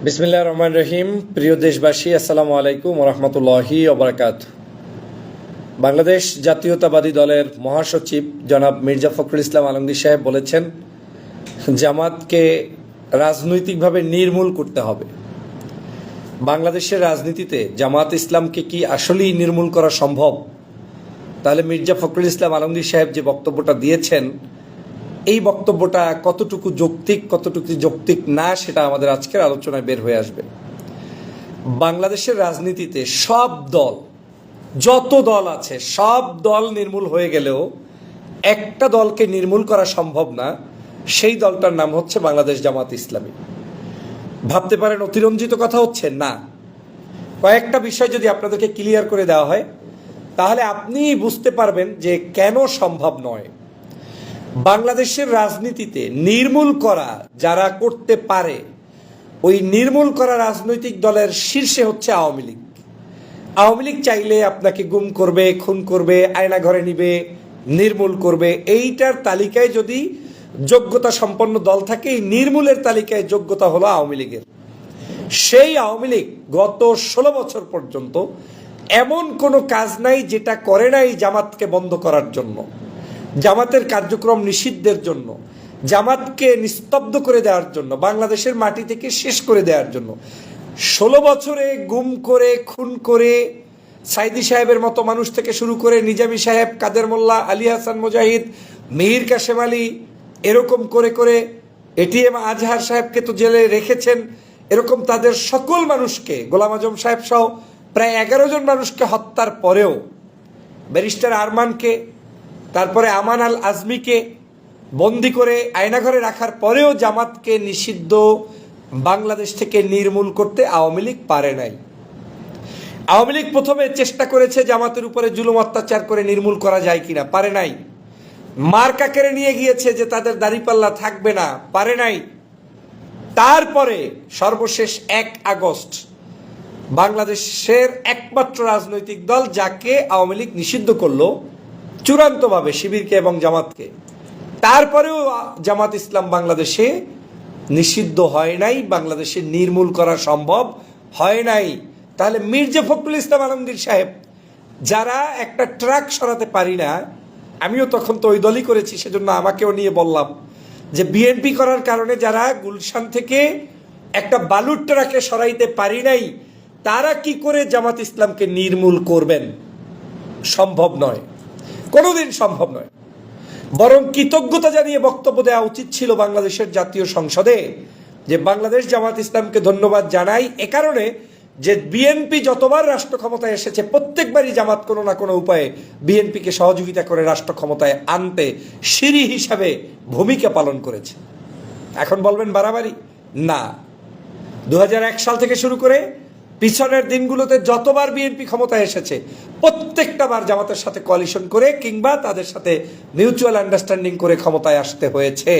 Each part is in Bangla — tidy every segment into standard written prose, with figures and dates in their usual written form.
বিসমিল্লাহির রহমানির রহিম। প্রিয় দেশবাসী, আসসালামু আলাইকুম ওয়া রাহমাতুল্লাহি ওয়া বারাকাতুহু। বাংলাদেশ জাতীয়তাবাদী দলের মহাসচিব জনাব মির্জা ফখরুল ইসলাম আলমগীর সাহেব বলেছেন, জামাতকে রাজনৈতিকভাবে নির্মূল করতে হবে। বাংলাদেশের রাজনীতিতে জামাত ইসলামকে কি আসলেই নির্মূল করা সম্ভব? তাহলে মির্জা ফখরুল ইসলাম আলমগীর সাহেব যে বক্তব্যটা দিয়েছেন, এই বক্তব্যটা কতটুকু যৌক্তিক না, সেটা আমাদের আজকের আলোচনায় বের হয়ে আসবে। বাংলাদেশের রাজনীতিতে সব দল, যত দল আছে, সব দল নির্মূল হয়ে গেলেও একটা দলকে নির্মূল করা সম্ভব না। সেই দলটার নাম হচ্ছে বাংলাদেশ জামাত ইসলামী। ভাবতে পারেন অতিরঞ্জিত কথা হচ্ছে না। কয়েকটা বিষয় যদি আপনাদেরকে ক্লিয়ার করে দেওয়া হয়, তাহলে আপনি বুঝতে পারবেন যে কেন সম্ভব নয়। বাংলাদেশের রাজনীতিতে নির্মূল করা যারা করতে পারে, ওই নির্মূল করা রাজনৈতিক দলের শীর্ষে হচ্ছে আওয়ামী লীগ। আওয়ামী লীগ চাইলে আপনাকে গুম করবে, খুন করবে, আয়না ঘরে নিবে, নির্মূল করবে। এইটার তালিকায় যদি যোগ্যতা সম্পন্ন দল থাকে, এই নির্মূলের তালিকায় যোগ্যতা হলো আওয়ামী লীগের। সেই আওয়ামী লীগ গত 16 বছর পর্যন্ত এমন কোনো কাজ নাই যেটা করে নাই জামাতকে বন্ধ করার জন্য, জামাতের কার্যক্রম নিষিদ্ধের জন্য, জামাতকে নিস্তব্ধ করে দেওয়ার জন্য, বাংলাদেশের মাটি থেকে শেষ করে দেওয়ার জন্য। 16 বছরে গুম করে, খুন করে, সাইদি সাহেবের মতো মানুষ থেকে শুরু করে নিজামী সাহেব, কাদের মোল্লা, আলী হাসান মুজাহিদ, মিহির কাশেম আলী, এরকম করে করে এটিএম আজহার সাহেবকে তো জেলে রেখেছেন। এরকম তাদের সকল মানুষকে, গোলাম আজম সাহেব সহ প্রায় 11 জন মানুষকে হত্যার পরেও, ব্যারিস্টার আরমানকে, তারপরে আমান আল আজমিকে বন্দি করে আয়নাঘরে রাখার পরেও জামাতকে নিষিদ্ধ বাংলাদেশ থেকে নির্মূল করতে আওয়ামী লীগ পারে নাই। আওয়ামী লীগ প্রথমে চেষ্টা করেছে জামাতের উপরে জুলুম অত্যাচার করে নির্মূল করা যায় কিনা, পারে নাই। মার্কা কেড়ে নিয়ে গিয়েছে যে তাদের দাড়িপাল্লা থাকবে না, পারে নাই। তারপরে সর্বশেষ 1 আগস্ট বাংলাদেশের একমাত্র রাজনৈতিক দল যাকে আওয়ামী লীগ নিষিদ্ধ করলো চূড়ান্তভাবে, শিবিরকে এবং জামাতকে, তারপরেও জামাত ইসলাম বাংলাদেশে নিষিদ্ধ হয় নাই, বাংলাদেশে নির্মূল করা সম্ভব হয় নাই। তাহলে মির্জা ফখরুল ইসলাম আলমগীর সাহেব, যারা একটা ট্রাক সরাতে পারি না, আমিও তখন তো ওই দলই করেছি, সেজন্য আমাকেও নিয়ে বললাম যে বিএনপি করার কারণে যারা গুলশান থেকে একটা বালুর ট্রাকে সরাইতে পারি নাই, তারা কি করে জামাত ইসলামকে নির্মূল করবেন? সম্ভব নয়, কোনোদিন সম্ভব নয়। বরং কৃতজ্ঞতা জানিয়ে বক্তব্য দেওয়া উচিত ছিল বাংলাদেশের জাতীয় সংসদে, যে বাংলাদেশ জামাত ইসলামকে ধন্যবাদ জানাই এ কারণে যে বিএনপি যতবার রাষ্ট্র ক্ষমতায় এসেছে, প্রত্যেকবারই জামাত কোনো না কোনো উপায়ে বিএনপিকে সহযোগিতা করে রাষ্ট্র ক্ষমতায় আনতে সিঁড়ি হিসাবে ভূমিকা পালন করেছে। এখন বলবেন বাড়াবাড়ি? না। 2001 সাল থেকে শুরু করে পিছনের দিনগুলোতে যতবার বিএনপি ক্ষমতায় এসেছে, প্রত্যেকটা বার জামাতের সাথে কোয়ালিশন করে কিংবা তাদের সাথে মিউচুয়াল আন্ডারস্ট্যান্ডিং করে ক্ষমতায় আসতে হয়েছে।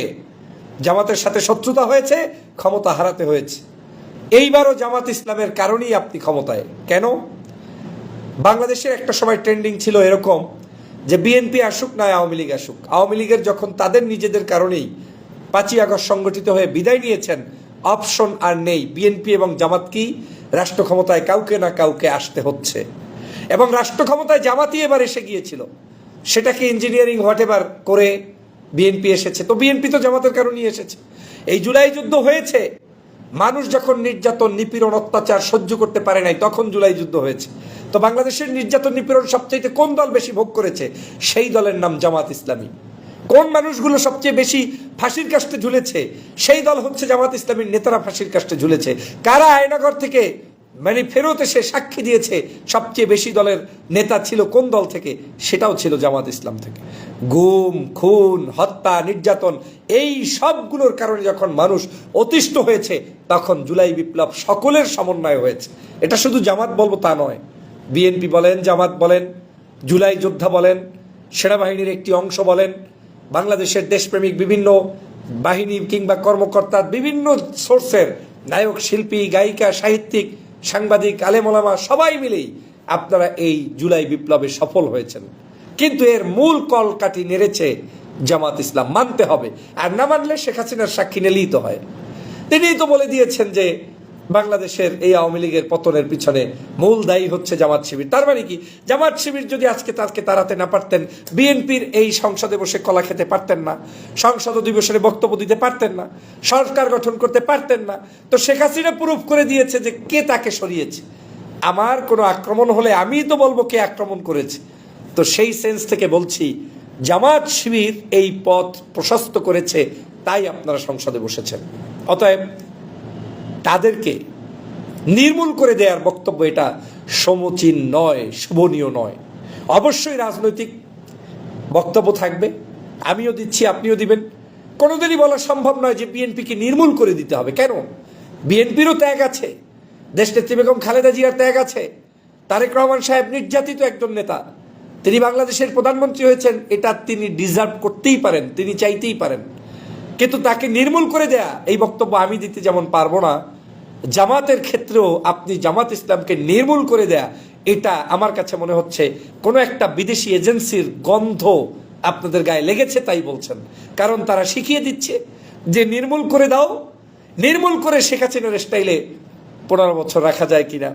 জামাতের সাথে শত্রুতা হয়েছে, ক্ষমতা হারাতে হয়েছে। এইবারও জামাত ইসলামের কারণেই আপনি ক্ষমতায়। কেন? বাংলাদেশের একটা সময় ট্রেন্ডিং ছিল এরকম যে বিএনপি আসুক না আওয়ামী লীগ আসুক, আওয়ামী লীগের যখন তাদের নিজেদের কারণেই 5ই আগস্ট সংগঠিত হয়ে বিদায় নিয়েছেন, অপশন আর নেই। বিএনপি এবং জামাতকেই রাষ্ট্র ক্ষমতায় কাউকে না কাউকে আসতে হচ্ছে, এবং রাষ্ট্র ক্ষমতায় জামাতই এবার এসে গিয়েছিল। সেটাকে ইঞ্জিনিয়ারিং হোয়াটএভার করে বিএনপি এসেছে, তো বিএনপি তো জামাতের কারণেই এসেছে। এই জুলাই যুদ্ধ হয়েছে, মানুষ যখন নির্যাতন, নিপীড়ন, অত্যাচার সহ্য করতে পারে নাই, তখন জুলাই যুদ্ধ হয়েছে। তো বাংলাদেশের নির্যাতন, নিপীড়ন সবচেয়ে কোন দল বেশি ভোগ করেছে? সেই দলের নাম জামাত ইসলামী। কোন মানুষগুলো সবচেয়ে বেশি ফাঁসির কাস্টে ঝুলেছে? সেই দল হচ্ছে জামাত ইসলামীর নেতারা ফাঁসির কাস্টে ঝুলেছে। কারা আয়নাঘর থেকে ফেরত এসে সাক্ষী দিয়েছে? সবচেয়ে বেশি দলের নেতা ছিল কোন দল থেকে? সেটাও ছিল জামাত ইসলাম থেকে। গুম, খুন, হত্যা, নির্যাতন, এই সবগুলোর কারণে যখন মানুষ অতিষ্ঠ হয়েছে, তখন জুলাই বিপ্লব সকলের সমন্বয় হয়েছে। এটা শুধু জামাত বলবো তা নয়, বিএনপি বলেন, জামাত বলেন, জুলাই যোদ্ধা বলেন, সেনাবাহিনীর একটি অংশ বলেন, বাংলাদেশের দেশপ্রেমিক বিভিন্ন বাহিনী কিংবা কর্মকর্তার বিভিন্ন সোর্সের নায়ক, শিল্পী, গায়িকা, সাহিত্যিক, সাংবাদিক, আলেম ওলামা সবাই মিলেই আপনারা এই জুলাই বিপ্লবে সফল হয়েছেন। কিন্তু এর মূল কলকাঠি নেড়েছে জামাত ইসলাম, মানতে হবে। আর না মানলে শেখ হাসিনার সাক্ষী নিলেই তো হয়। তিনিই তো বলে দিয়েছেন যে বাংলাদেশের এই আওয়ামী লীগের পতনের পিছনে মূল দায়ী হচ্ছে জামাত শিবির। তার মানে কি, জামাত শিবির যদি আজকে তাকে তাড়াতে না পারতেন, বিএনপির এই সংসদে বসে কলা খেতে পারতেন না, সংসদ অধিবেশনে বক্তব্য দিতে পারতেন না, সরকার গঠন করতে পারতেন না। তো শেখ হাসিনা প্রুফ করে দিয়েছে যে কে তাকে সরিয়েছে। আমার কোনো আক্রমণ হলে আমি তো বলবো কে আক্রমণ করেছে। তো সেই সেন্স থেকে বলছি, জামাত শিবির এই পথ প্রশস্ত করেছে, তাই আপনারা সংসদে বসেছেন। অতএব তাদেরকে নির্মূল করে দেওয়ার বক্তব্য এটা সমীচীন নয়, শোভনীয় নয়। অবশ্যই রাজনৈতিক বক্তব্য থাকবে, আমিও দিচ্ছি, আপনিও দিবেন। কোনোদিনই বলা সম্ভব নয় যে বিএনপিকে নির্মূল করে দিতে হবে। কেন? বিএনপিরও ত্যাগ আছে, দেশনেত্রী বেগম খালেদা জিয়ার ত্যাগ আছে। তারেক রহমান সাহেব নির্যাতিত একজন নেতা, তিনি বাংলাদেশের প্রধানমন্ত্রী হয়েছেন, এটা তিনি ডিজার্ভ করতেই পারেন, তিনি চাইতেই পারেন। কিন্তু তাকে নির্মূল করে দেয়া, এই বক্তব্য আমি দিতে যেমন পারবো না, জামাতের ক্ষেত্রেও আপনি জামাত ইসলামকে নির্মূল করে দেয়া, এটা আমার কাছে মনে হচ্ছে কোনো একটা বিদেশি এজেন্সির গন্ধ আপনাদের গায়ে লেগেছে তাই বলছেন। কারণ তারা শিখিয়ে দিচ্ছে যে নির্মূল করে দাও, নির্মূল করে শেখ হাসিনার স্টাইলে 15 বছর রাখা যায় কিনা,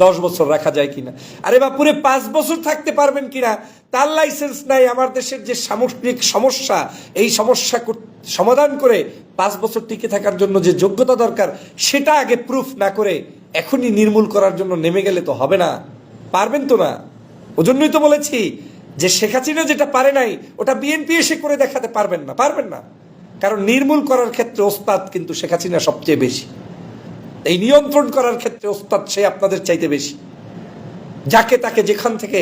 10 বছর রাখা যায় কিনা, আরে বাপুরে 5 বছর থাকতে পারবেন কিনা তার লাইসেন্স নাই। আমার দেশের যে সামগ্রিক সমস্যা, এই সমস্যা সমাধান করে 5 বছর টিকে থাকার জন্য যে যোগ্যতা দরকার, সেটা আগে প্রুফ না করে এখনই নির্মূল করার জন্য নেমে গেলে তো হবে না, পারবেন তো না। ওজন্যই তো বলেছি যে শেখ হাসিনা যেটা পারে নাই, ওটা বিএনপি এসে করে দেখাতে পারবেন না, পারবেন না। কারণ নির্মূল করার ক্ষেত্রে ওস্তাদ কিন্তু শেখ হাসিনা সবচেয়ে বেশি, এই নিয়ন্ত্রণ করার ক্ষেত্রে ওস্তাদ সে আপনাদের চাইতে বেশি। যাকে তাকে যেখান থেকে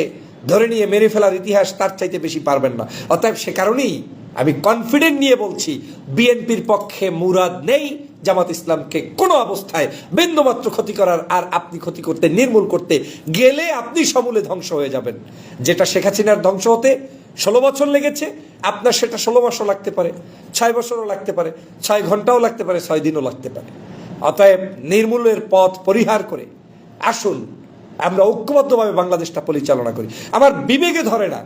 ধরে নিয়ে মেরে ফেলার ইতিহাস তার চাইতে বেশি পারবেন না। অতএব সে কারণেই আমি কনফিডেন্ট নিয়ে বলছি, বিএনপির পক্ষে মুরাদ নেই জামাত ইসলামকে কোনো অবস্থায় বিন্দুমাত্র ক্ষতি করার। আর আপনি ক্ষতি করতে, নির্মূল করতে গেলে আপনি সমূলে ধ্বংস হয়ে যাবেন। যেটা শেখ হাসিনার ধ্বংস হতে 16 বছর লেগেছে, আপনার সেটা 16 বছর লাগতে পারে, 6 বছরও লাগতে পারে, 6 ঘন্টাও লাগতে পারে, 6 দিনও লাগতে পারে। অতএব নির্মূলের পথ পরিহার করে আসুন আমরা ঐক্যবদ্ধভাবে বাংলাদেশটা পরিচালনা করি। আমার বিবেকে ধরে না,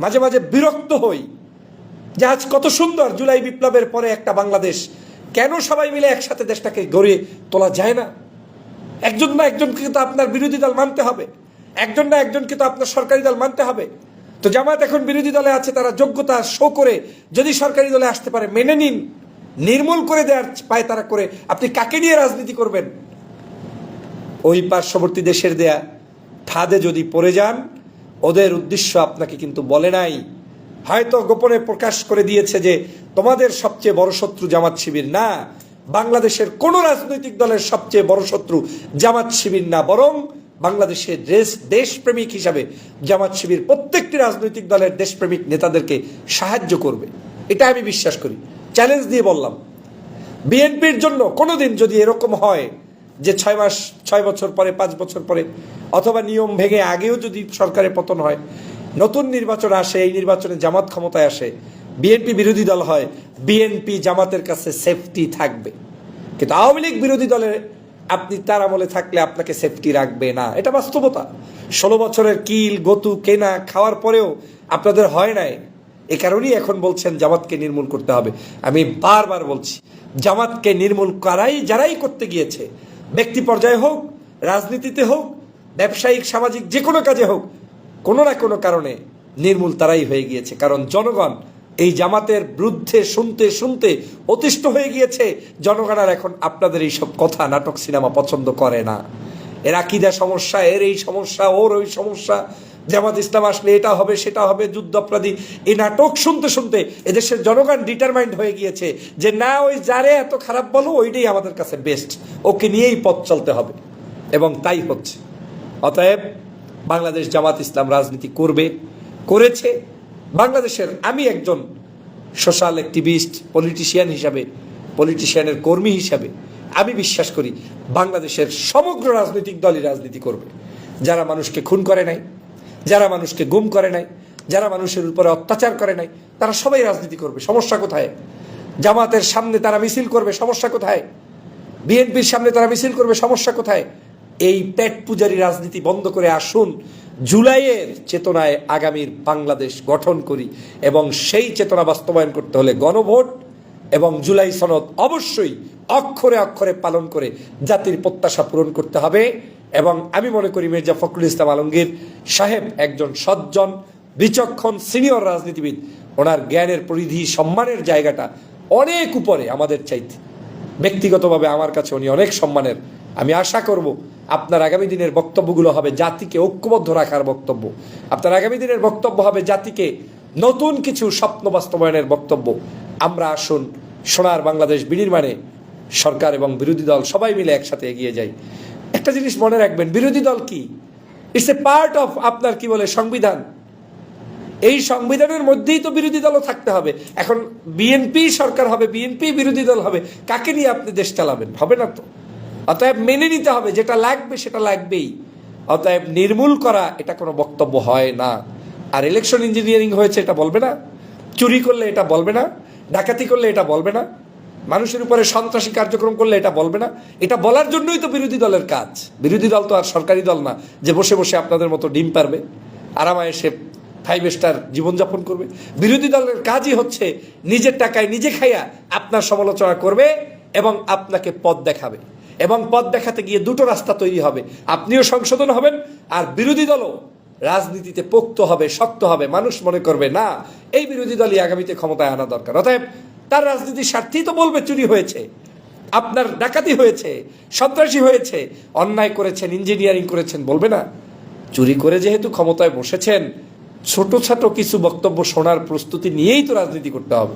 মাঝে মাঝে বিরক্ত হই যে আজ কত সুন্দর জুলাই বিপ্লবের পরে একটা বাংলাদেশ, কেন সবাই মিলে একসাথে দেশটাকে গড়ে তোলা যায় না? একজন না একজনকে তো আপনার বিরোধী দল মানতে হবে, একজন না একজনকে তো আপনার সরকারি দল মানতে হবে। তো জামাত এখন বিরোধী দলে আছে, তারা যোগ্যতা শো করে যদি সরকারি দলে আসতে পারে মেনে নিন। নির্মূল করে দেওয়ার পায় তারা করে আপনি কাকে নিয়ে রাজনীতি করবেন? ওই পার্শ্ববর্তী দেশের দেয়া ফাঁদে যদি পড়ে যান, ওদের উদ্দেশ্য আপনাকে কিন্তু বলে নাই, হয়তো গোপনে প্রকাশ করে দিয়েছে যে তোমাদের সবচেয়ে বড় শত্রু জামাত শিবির না। বাংলাদেশের কোন রাজনৈতিক দলের সবচেয়ে বড় শত্রু জামাত শিবির না, বরং বাংলাদেশের দেশপ্রেমিক হিসাবে জামাত শিবির প্রত্যেকটি রাজনৈতিক দলের দেশপ্রেমিক নেতাদেরকে সাহায্য করবে, এটা আমি বিশ্বাস করি। চ্যালেঞ্জ দিয়ে বললাম, বিএনপির জন্য কোনোদিন যদি এরকম হয় যে 6 মাস, 6 বছর পরে, 5 বছর পরে, অথবা নিয়ম ভেঙে আগেও যদি সরকারের পতন হয়, নতুন নির্বাচন আসে, এই নির্বাচনে জামাত ক্ষমতায় আসে, বিএনপি বিরোধী দল হয়, বিএনপি জামাতের কাছে সেফটি থাকবে। কিন্তু আওয়ামী লীগ বিরোধী দলের আপনি তার আমলে থাকলে আপনাকে সেফটি রাখবে না, এটা বাস্তবতা। 16 বছরের কিল গতু কেনা খাওয়ার পরেও আপনাদের হয় নাই, এ কারণেই এখন বলছেন জামাতকে নির্মূল করতে হবে। আমি বারবার বলছি, জামাতকে নির্মূল করাই যারাই করতে গিয়েছে, ব্যক্তি পর্যায়ে হোক, রাজনীতিতে হোক, ব্যবসায়িক সামাজিক যে কোনো কাজে হোক, কোনো না কোনো কারণে নির্মূল তারাই হয়ে গিয়েছে। কারণ জনগণ এই জামাতের বিরুদ্ধে শুনতে শুনতে অতিষ্ঠ হয়ে গিয়েছে। জনগণ আর এখন আপনাদের এইসব কথা, নাটক, সিনেমা পছন্দ করে না। এর আকীদা সমস্যা, এর এই সমস্যা, ওর ওই সমস্যা, জামাত ইসলাম আসলে এটা হবে সেটা হবে, যুদ্ধ অপরাধী, এই নাটক শুনতে শুনতে এদেশের জনগণ ডিটারমাইন্ড হয়ে গিয়েছে যে না, ওই যারে এত খারাপ বলো ওইটাই আমাদের কাছে বেস্ট, ওকে নিয়েই পথ চলতে হবে, এবং তাই হচ্ছে। অতএব বাংলাদেশ জামাত ইসলাম রাজনীতি করবে, করেছে। বাংলাদেশের আমি একজন সোশ্যাল অ্যাক্টিভিস্ট, পলিটিশিয়ান হিসাবে, পলিটিশিয়ানের কর্মী হিসাবে আমি বিশ্বাস করি বাংলাদেশের সমগ্র রাজনৈতিক দলই রাজনীতি করবে। যারা মানুষকে খুন করে নাই, যারা মানুষকে গুম করে নাই, যারা মানুষের উপরে অত্যাচার করে নাই, তারা সবাই রাজনীতি করবে। সমস্যা কোথায়? জামাতের সামনে তারা মিছিল করবে, সমস্যা কোথায়? বিএনপির সামনে তারা মিছিল করবে, সমস্যা কোথায়? এই পেট পূজারি রাজনীতি বন্ধ করে আসুন, জুলাইয়ের চেতনায় আগামীর বাংলাদেশ গঠন করি। এবং সেই চেতনা বাস্তবায়ন করতে হলে গণভোট, এবং জুলাই সনদ অবশ্যই অক্ষরে অক্ষরে পালন করে জাতির প্রত্যাশা পূরণ করতে হবে। এবং আমি মনে করি মির্জা ফখরুল ইসলাম আলমগীর সাহেব একজন সজ্জন, বিচক্ষণ, সিনিয়র রাজনীতিবিদ। ওনার জ্ঞানের পরিধি, সম্মানের জায়গাটা অনেক উপরে আমাদের চাইতে। ব্যক্তিগতভাবে আমার কাছে উনি অনেক সম্মানের। আমি আশা করব আপনার আগামী দিনের বক্তব্যগুলো হবে জাতিকে ঐক্যবদ্ধ রাখার বক্তব্য। আপনার আগামী দিনের বক্তব্য হবে জাতিকে নতুন কিছু স্বপ্ন বাস্তবায়নের বক্তব্য। আমরা আসুন সোনার বাংলাদেশ বিনির্মাণে সরকার এবং বিরোধী দল সবাই মিলে একসাথে এগিয়ে যাই। একটা জিনিস মনে রাখবেন, বিরোধী দল কি? ইটস এ পার্ট অফ আপনার কি বলে সংবিধান। এই সংবিধানের মধ্যেই তো বিরোধী দলও থাকতে হবে। এখন বিএনপি সরকার হবে, বিএনপি বিরোধী দল হবে, কাকে নিয়ে আপনি দেশ চালাবেন? হবে না তো। অতএব মেনে নিতে হবে, যেটা লাগবে সেটা লাগবেই। অতএব নির্মূল করা এটা কোনো বক্তব্য হয় না। আর ইলেকশন ইঞ্জিনিয়ারিং হয়েছে এটা বলবে না, চুরি করলে এটা বলবে না, ডাকাতি করলে এটা বলবে না, মানুষের উপরে সন্ত্রাসী কার্যক্রম করলে এটা বলবে না। এটা বলার জন্যই তো বিরোধী দলের কাজ। বিরোধী দল তো আর সরকারি দল না যে বসে বসে আপনাদের মতো ডিম পারবে, আরামায়েশে 5 স্টার জীবনযাপন করবে। বিরোধী দলের কাজই হচ্ছে নিজের টাকায় নিজে খাইয়া আপনার সমালোচনা করবে এবং আপনাকে পথ দেখাবে। এবং পথ দেখাতে গিয়ে দুটো রাস্তা তৈরি হবে, আপনিও সংশোধন হবেন আর বিরোধী দলও রাজনীতিতে পোক্ত হবে, শক্ত হবে। মানুষ মনে করবে না, এই বিরোধী দলই আগামীতে ক্ষমতায় আনা দরকার। অতএব তার রাজনীতির স্বার্থেই তো বলবে চুরি হয়েছে, আপনার ডাকাতি হয়েছে, সন্ত্রাসী হয়েছে, অন্যায় করেছেন, ইঞ্জিনিয়ারিং করেছেন, বলবে না। চুরি করে যেহেতু ক্ষমতায় বসেছেন, ছোট ছোট কিছু বক্তব্য শোনার প্রস্তুতি নিয়েই তো রাজনীতি করতে হবে।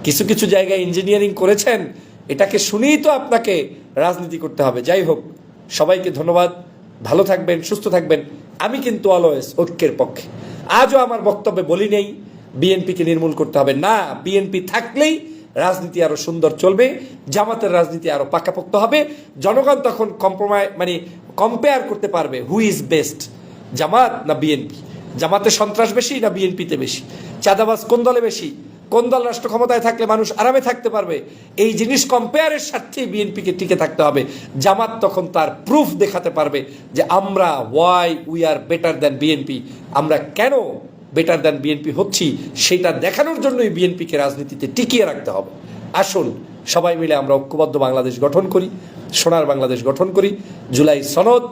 কিছু কিছু জায়গায় ইঞ্জিনিয়ারিং করেছেন, এটাকে শুনেই তো আপনাকে রাজনীতি করতে হবে। যাই হোক, সবাইকে ধন্যবাদ। ভালো থাকবেন, সুস্থ থাকবেন। আমি কিন্তু অলওয়েজ ঐক্যের পক্ষে। আজও আমার বক্তব্যে বলি নেই বিএনপিকে নির্মূল করতে হবে না। বিএনপি থাকলেই রাজনীতি আরো সুন্দর চলবে, জামাতের রাজনীতি আরো পাকাপোক্ত হবে। জনগণ তখন কম্পেয়ার করতে পারবে হু ইজ বেস্ট, জামাত না বিএনপি। জামাতে সন্ত্রাস বেশি না বিএনপিতে বেশি, চাঁদাবাজ কোন দলে বেশি, কোন দল রাষ্ট্র ক্ষমতায় থাকলে মানুষ আরামে থাকতে পারবে। এই জিনিস কম্পেয়ারের স্বার্থেই বিএনপিকে টিকে থাকতে হবে। জামাত তখন তার প্রুফ দেখাতে পারবে যে আমরা we are better than BNP, আমরা কেন বেটার দ্যান বিএনপি হচ্ছি সেটা দেখানোর জন্যই বিএনপিকে রাজনীতিতে টিকিয়ে রাখতে হবে। আসুন সবাই মিলে আমরা ঐক্যবদ্ধ বাংলাদেশ গঠন করি, সোনার বাংলাদেশ গঠন করি। জুলাই সনদ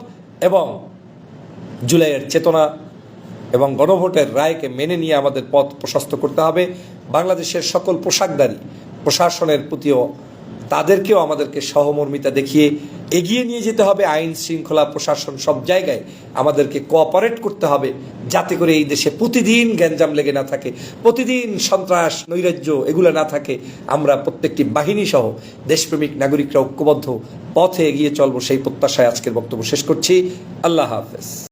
এবং জুলাইয়ের চেতনা এবং গণভোটের রায়কে মেনে নিয়ে আমাদের পথ প্রশস্ত করতে হবে। বাংলাদেশের সকল পোশাকধারী প্রশাসনের প্রতিও তাদেরকেও আমাদেরকে সহমর্মিতা দেখিয়ে এগিয়ে নিয়ে যেতে হবে। আইন শৃঙ্খলা প্রশাসন সব জায়গায় আমাদেরকে কোঅপারেট করতে হবে, যাতে করে এই দেশে প্রতিদিন গ্যাঞ্জাম লেগে না থাকে, প্রতিদিন সন্ত্রাস নৈরাজ্য এগুলো না থাকে। আমরা প্রত্যেকটি বাহিনী সহ দেশপ্রেমিক নাগরিকরা ঐক্যবদ্ধ পথে এগিয়ে চলবো, সেই প্রত্যাশায় আজকের বক্তব্য শেষ করছি। আল্লাহ হাফেজ।